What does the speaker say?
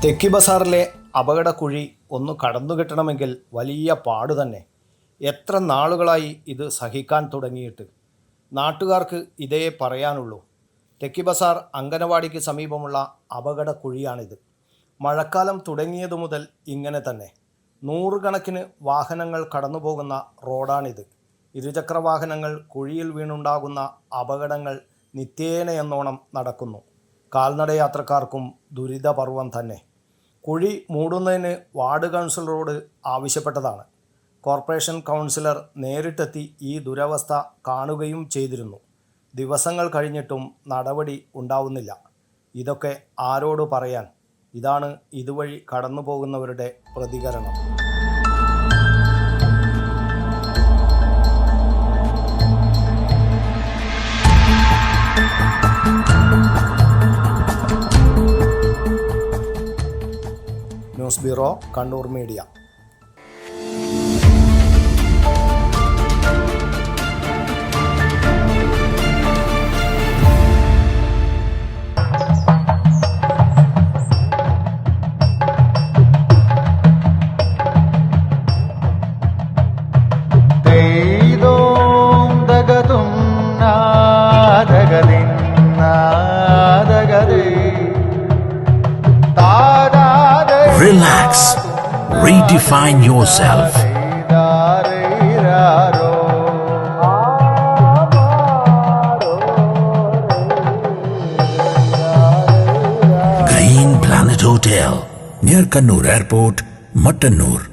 തെക്കി ബസാറിലെ അപകടക്കുഴി ഒന്ന് കടന്നു കിട്ടണമെങ്കിൽ വലിയ പാട് തന്നെ. എത്ര നാളുകളായി ഇത് സഹിക്കാൻ തുടങ്ങിയിട്ട്. നാട്ടുകാർക്ക് ഇതേ പറയാനുള്ളൂ. തെക്കി ബസാർ അങ്കനവാടിക്ക് സമീപമുള്ള അപകടക്കുഴിയാണിത്. മഴക്കാലം തുടങ്ങിയതു മുതൽ ഇങ്ങനെ തന്നെ. നൂറുകണക്കിന് വാഹനങ്ങൾ കടന്നുപോകുന്ന റോഡാണിത്. ഇരുചക്ര വാഹനങ്ങൾ കുഴിയിൽ വീണുണ്ടാകുന്ന അപകടങ്ങൾ നിത്യേനയെന്നോണം നടക്കുന്നു. കാൽനടയാത്രക്കാർക്കും ദുരിതപർവം തന്നെ. കുഴി മൂടുന്നതിന് വാർഡ് കൗൺസിലറോട് ആവശ്യപ്പെട്ടതാണ്. കോർപ്പറേഷൻ കൗൺസിലർ നേരിട്ടെത്തി ഈ ദുരവസ്ഥ കാണുകയും ചെയ്തിരുന്നു. ദിവസങ്ങൾ കഴിഞ്ഞിട്ടും നടപടി ഉണ്ടാവുന്നില്ല. ഇതൊക്കെ ആരോട് പറയാൻ? ഇതാണ് ഇതുവഴി കടന്നു പോകുന്നവരുടെ പ്രതികരണം. News bureau, Kannur media. Relax. Redefine yourself. Green Planet Hotel near Kannur Airport, Mattanur.